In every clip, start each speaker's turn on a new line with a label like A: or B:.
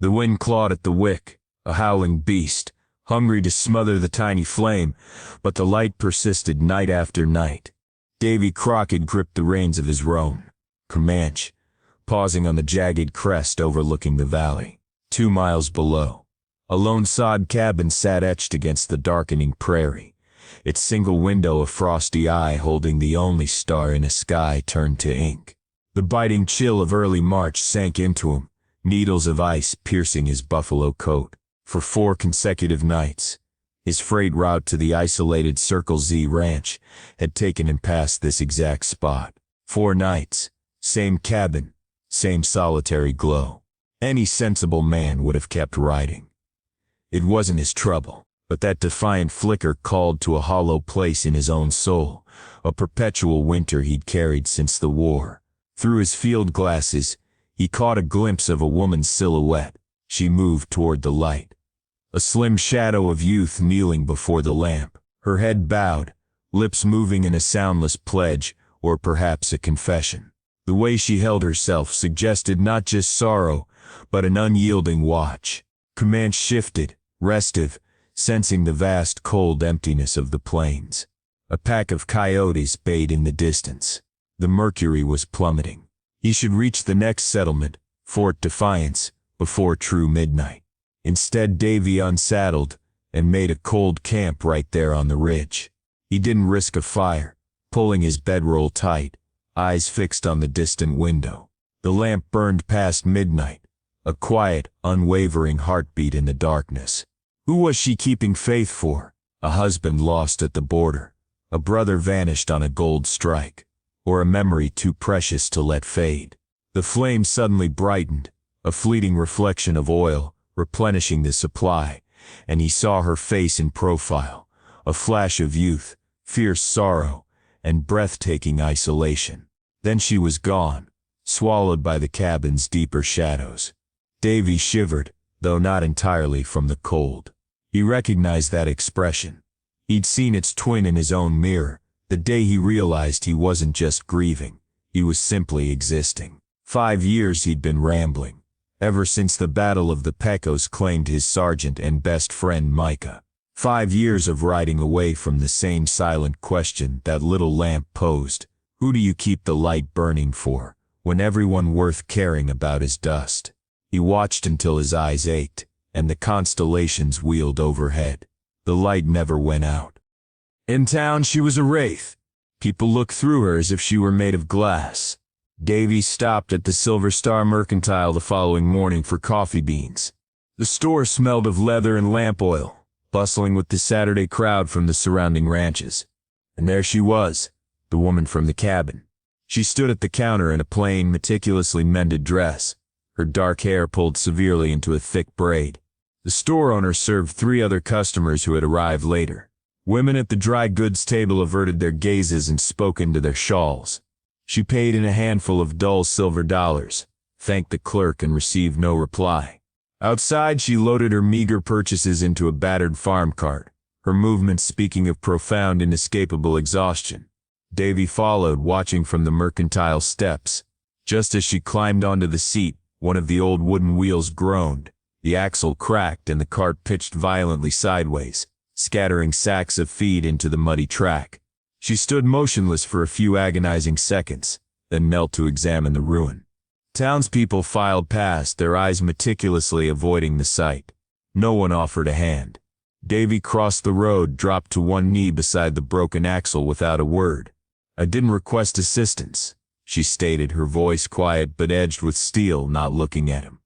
A: The wind clawed at the wick, a howling beast, hungry to smother the tiny flame, but the light persisted night after night. Davy Crockett gripped the reins of his roan, Comanche, pausing on the jagged crest overlooking the valley. 2 miles below, a lone sod cabin sat etched against the darkening prairie, its single window a frosty eye holding the only star in a sky turned to ink. The biting chill of early March sank into him, needles of ice piercing his buffalo coat. For 4 consecutive nights, his freight route to the isolated Circle Z ranch had taken him past this exact spot. 4 nights, same cabin, same solitary glow. Any sensible man would have kept riding. It wasn't his trouble, but that defiant flicker called to a hollow place in his own soul, a perpetual winter he'd carried since the war. Through his field glasses, he caught a glimpse of a woman's silhouette. She moved toward the light. A slim shadow of youth kneeling before the lamp, her head bowed, lips moving in a soundless pledge, or perhaps a confession. The way she held herself suggested not just sorrow, but an unyielding watch. Comanche shifted, restive, sensing the vast cold emptiness of the plains. A pack of coyotes bayed in the distance. The mercury was plummeting. He should reach the next settlement, Fort Defiance, before true midnight. Instead, Davy unsaddled and made a cold camp right there on the ridge. He didn't risk a fire, pulling his bedroll tight, eyes fixed on the distant window. The lamp burned past midnight, a quiet, unwavering heartbeat in the darkness. Who was she keeping faith for? A husband lost at the border, a brother vanished on a gold strike, or a memory too precious to let fade? The flame suddenly brightened, a fleeting reflection of oil, replenishing the supply, and he saw her face in profile, a flash of youth, fierce sorrow, and breathtaking isolation. Then she was gone, swallowed by the cabin's deeper shadows. Davy shivered, though not entirely from the cold. He recognized that expression. He'd seen its twin in his own mirror, the day he realized he wasn't just grieving, he was simply existing. 5 years he'd been rambling, ever since the Battle of the Pecos claimed his sergeant and best friend Micah. 5 years of riding away from the same silent question that little lamp posed. Who do you keep the light burning for, when everyone worth caring about is dust? He watched until his eyes ached, and the constellations wheeled overhead. The light never went out. In town she was a wraith. People looked through her as if she were made of glass. Davy stopped at the Silver Star Mercantile the following morning for coffee beans. The store smelled of leather and lamp oil, bustling with the Saturday crowd from the surrounding ranches. And there she was, the woman from the cabin. She stood at the counter in a plain, meticulously mended dress, her dark hair pulled severely into a thick braid. The store owner served 3 other customers who had arrived later. Women at the dry goods table averted their gazes and spoke into their shawls. She paid in a handful of dull silver dollars, thanked the clerk and received no reply. Outside she loaded her meager purchases into a battered farm cart, her movements speaking of profound inescapable exhaustion. Davy followed, watching from the mercantile steps. Just as she climbed onto the seat, one of the old wooden wheels groaned, the axle cracked and the cart pitched violently sideways, scattering sacks of feed into the muddy track. She stood motionless for a few agonizing seconds, then knelt to examine the ruin. Townspeople filed past, their eyes meticulously avoiding the sight. No one offered a hand. Davy crossed the road, dropped to one knee beside the broken axle without a word. "I didn't request assistance," she stated, her voice quiet but edged with steel, not looking at him.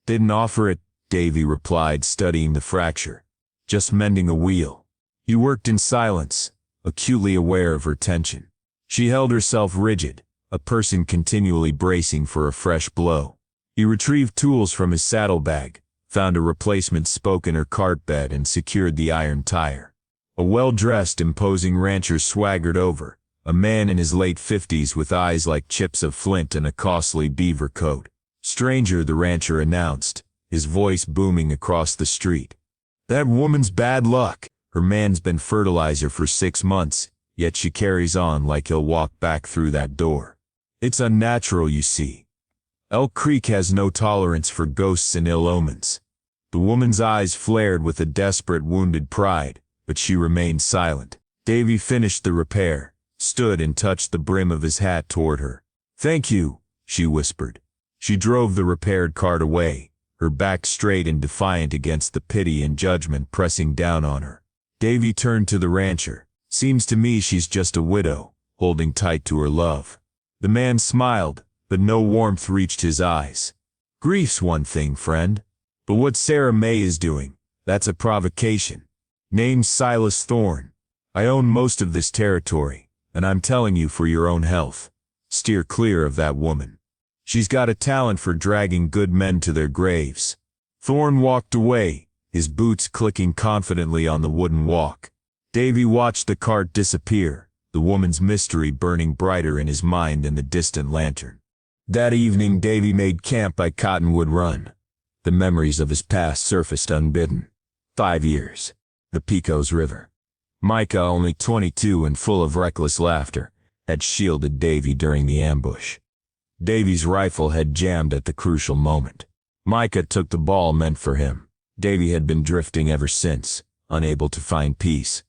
A: "Didn't offer it," Davy replied, studying the fracture. "Just mending a wheel." He worked in silence, acutely aware of her tension. She held herself rigid, a person continually bracing for a fresh blow. He retrieved tools from his saddlebag, found a replacement spoke in her cart bed and secured the iron tire. A well-dressed, imposing rancher swaggered over, a man in his late 50s with eyes like chips of flint and a costly beaver coat. "Stranger," the rancher announced, his voice booming across the street. "That woman's bad luck. Her man's been fertilizer for 6 months, yet she carries on like he'll walk back through that door. It's unnatural, you see." Elk Creek has no tolerance for ghosts and ill omens. The woman's eyes flared with a desperate, wounded pride, but she remained silent. Davy finished the repair, stood and touched the brim of his hat toward her. "Thank you," she whispered. She drove the repaired cart away, her back straight and defiant against the pity and judgment pressing down on her. Davy turned to the rancher. "Seems to me she's just a widow, holding tight to her love." The man smiled, but no warmth reached his eyes. "Grief's one thing, friend. But what Sarah May is doing, that's a provocation. Name's Silas Thorne. I own most of this territory, and I'm telling you for your own health, steer clear of that woman. She's got a talent for dragging good men to their graves." Thorne walked away, his boots clicking confidently on the wooden walk. Davy watched the cart disappear, the woman's mystery burning brighter in his mind than the distant lantern. That evening Davy made camp by Cottonwood Run. The memories of his past surfaced unbidden. 5 years. The Pecos River. Micah, only 22 and full of reckless laughter, had shielded Davy during the ambush. Davy's rifle had jammed at the crucial moment. Micah took the ball meant for him. Davy had been drifting ever since, unable to find peace,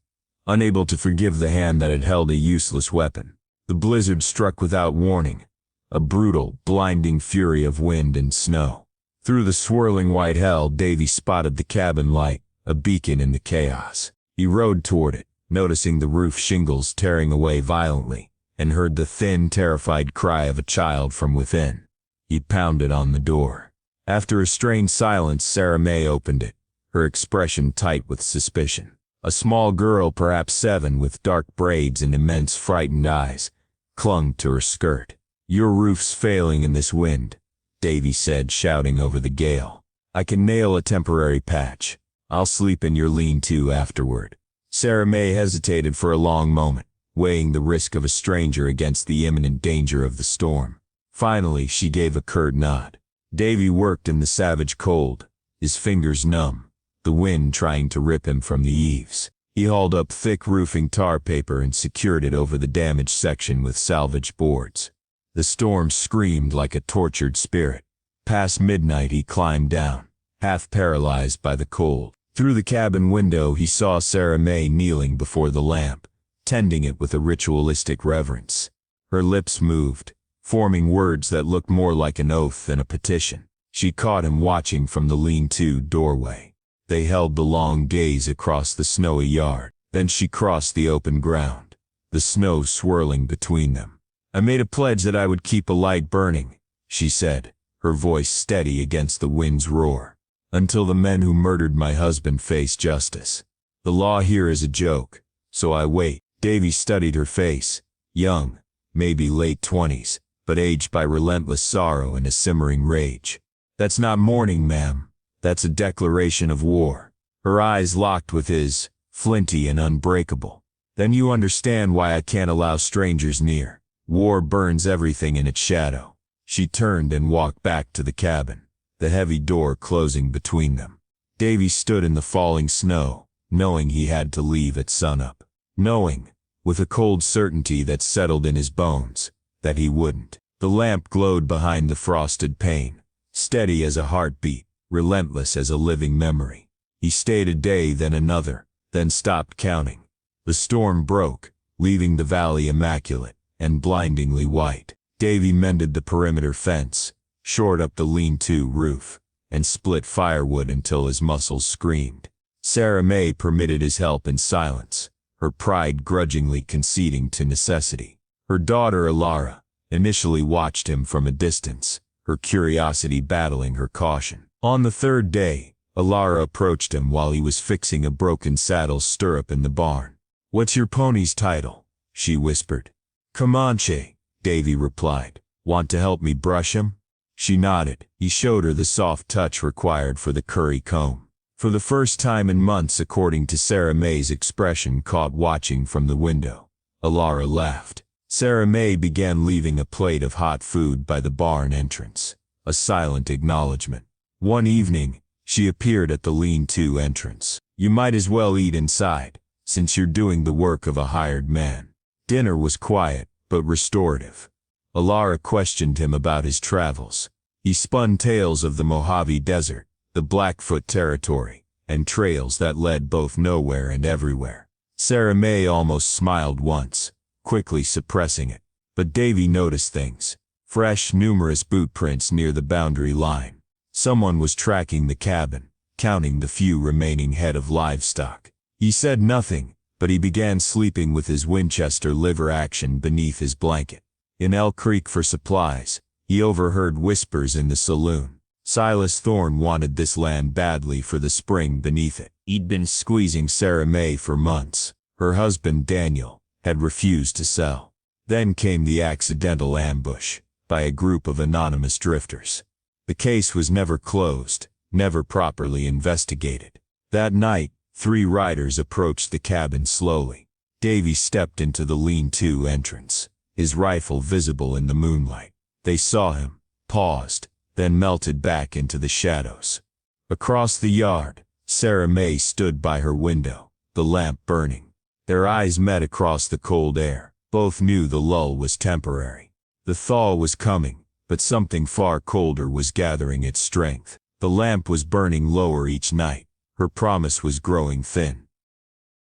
A: unable to forgive the hand that had held a useless weapon. The blizzard struck without warning, a brutal, blinding fury of wind and snow. Through the swirling white hell, Davy spotted the cabin light, a beacon in the chaos. He rode toward it, noticing the roof shingles tearing away violently, and heard the thin, terrified cry of a child from within. He pounded on the door. After a strained silence, Sarah May opened it, her expression tight with suspicion. A small girl, perhaps 7, with dark braids and immense frightened eyes, clung to her skirt. "Your roof's failing in this wind," Davy said, shouting over the gale. "I can nail a temporary patch. I'll sleep in your lean-to afterward." Sarah May hesitated for a long moment, weighing the risk of a stranger against the imminent danger of the storm. Finally, she gave a curt nod. Davy worked in the savage cold, his fingers numb, the wind trying to rip him from the eaves. He hauled up thick roofing tar paper and secured it over the damaged section with salvage boards. The storm screamed like a tortured spirit. Past midnight he climbed down, half paralyzed by the cold. Through the cabin window he saw Sarah May kneeling before the lamp, tending it with a ritualistic reverence. Her lips moved, forming words that looked more like an oath than a petition. She caught him watching from the lean-to doorway. They held the long gaze across the snowy yard. Then she crossed the open ground, the snow swirling between them. "I made a pledge that I would keep a light burning," she said, her voice steady against the wind's roar, "until the men who murdered my husband face justice. The law here is a joke, so I wait." Davy studied her face, young, maybe late 20s, but aged by relentless sorrow and a simmering rage. "That's not mourning, ma'am. That's a declaration of war." Her eyes locked with his, flinty and unbreakable. "Then you understand why I can't allow strangers near. War burns everything in its shadow." She turned and walked back to the cabin, the heavy door closing between them. Davy stood in the falling snow, knowing he had to leave at sunup. Knowing, with a cold certainty that settled in his bones, that he wouldn't. The lamp glowed behind the frosted pane, steady as a heartbeat, relentless as a living memory. He stayed a day, then another, then stopped counting. The storm broke, leaving the valley immaculate and blindingly white. Davy mended the perimeter fence, shored up the lean-to roof, and split firewood until his muscles screamed. Sarah May permitted his help in silence, her pride grudgingly conceding to necessity. Her daughter Alara initially watched him from a distance, her curiosity battling her caution. On the third day, Alara approached him while he was fixing a broken saddle stirrup in the barn. "What's your pony's title?" she whispered. "Comanche," Davy replied. "Want to help me brush him?" She nodded. He showed her the soft touch required for the curry comb. For the first time in months, according to Sarah May's expression caught watching from the window, Alara laughed. Sarah May began leaving a plate of hot food by the barn entrance, a silent acknowledgement. One evening, she appeared at the lean-to entrance. "You might as well eat inside, since you're doing the work of a hired man." Dinner was quiet, but restorative. Alara questioned him about his travels. He spun tales of the Mojave Desert, the Blackfoot Territory, and trails that led both nowhere and everywhere. Sarah May almost smiled once, quickly suppressing it. But Davy noticed things. Fresh, numerous boot prints near the boundary line. Someone was tracking the cabin, counting the few remaining head of livestock. He said nothing, but he began sleeping with his Winchester liver action beneath his blanket. In Elk Creek for supplies, he overheard whispers in the saloon. Silas Thorne wanted this land badly for the spring beneath it. He'd been squeezing Sarah May for months. Her husband, Daniel, had refused to sell. Then came the accidental ambush by a group of anonymous drifters. The case was never closed, never properly investigated. That night, 3 riders approached the cabin slowly. Davy stepped into the lean-to entrance, his rifle visible in the moonlight. They saw him, paused, then melted back into the shadows. Across the yard, Sarah May stood by her window, the lamp burning. Their eyes met across the cold air. Both knew the lull was temporary. The thaw was coming, but something far colder was gathering its strength. The lamp was burning lower each night. Her promise was growing thin.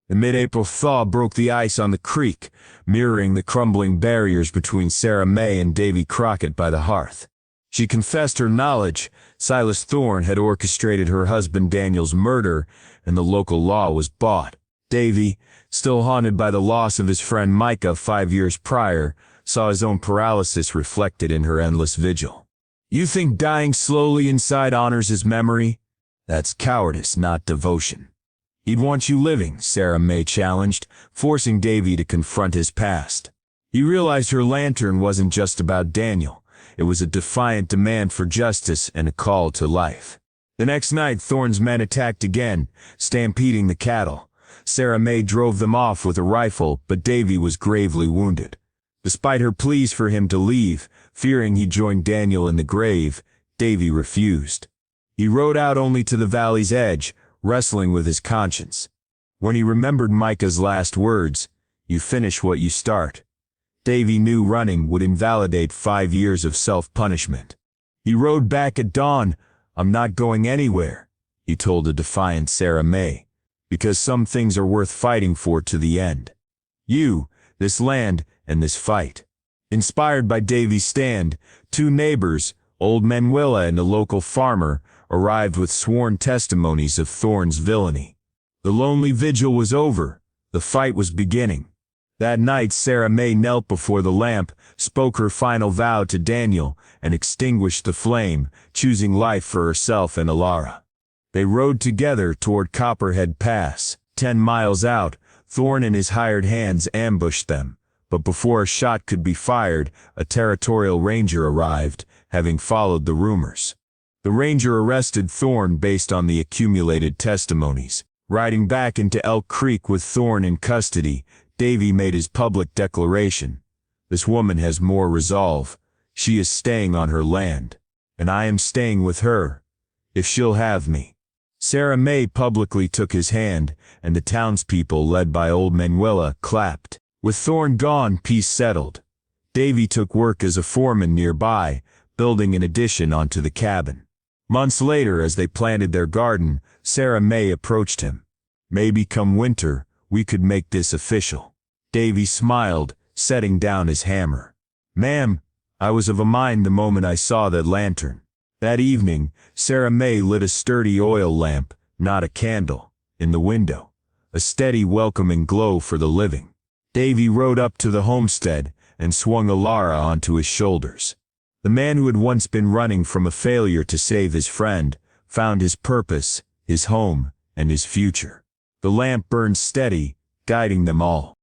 A: The mid-April thaw broke the ice on the creek, mirroring the crumbling barriers between Sarah May and Davy Crockett by the hearth. She confessed her knowledge. Silas Thorne had orchestrated her husband Daniel's murder, and the local law was bought. Davy, still haunted by the loss of his friend Micah 5 years prior, saw his own paralysis reflected in her endless vigil. "You think dying slowly inside honors his memory? That's cowardice, not devotion." "He'd want you living," Sarah May challenged, forcing Davy to confront his past. He realized her lantern wasn't just about Daniel. It was a defiant demand for justice and a call to life. The next night, Thorne's men attacked again, stampeding the cattle. Sarah May drove them off with a rifle, but Davy was gravely wounded. Despite her pleas for him to leave, fearing he'd join Daniel in the grave, Davy refused. He rode out only to the valley's edge, wrestling with his conscience. When he remembered Micah's last words, "You finish what you start," Davy knew running would invalidate 5 years of self-punishment. He rode back at dawn. "I'm not going anywhere," he told a defiant Sarah May, "because some things are worth fighting for to the end. You, this land, and this fight." Inspired by Davy's stand, 2 neighbors, old Manuela and a local farmer, arrived with sworn testimonies of Thorne's villainy. The lonely vigil was over. The fight was beginning. That night, Sarah May knelt before the lamp, spoke her final vow to Daniel, and extinguished the flame, choosing life for herself and Alara. They rode together toward Copperhead Pass. 10 miles out, Thorne and his hired hands ambushed them, but before a shot could be fired, a territorial ranger arrived, having followed the rumors. The ranger arrested Thorne based on the accumulated testimonies. Riding back into Elk Creek with Thorne in custody, Davy made his public declaration. "This woman has more resolve. She is staying on her land, and I am staying with her, if she'll have me." Sarah May publicly took his hand, and the townspeople, led by old Manuela, clapped. With Thorne gone, peace settled. Davy took work as a foreman nearby, building an addition onto the cabin. Months later, as they planted their garden, Sarah May approached him. "Maybe come winter, we could make this official." Davy smiled, setting down his hammer. "Ma'am, I was of a mind the moment I saw that lantern." That evening, Sarah May lit a sturdy oil lamp, not a candle, in the window, a steady, welcoming glow for the living. Davy rode up to the homestead and swung Alara onto his shoulders. The man who had once been running from a failure to save his friend found his purpose, his home, and his future. The lamp burned steady, guiding them all.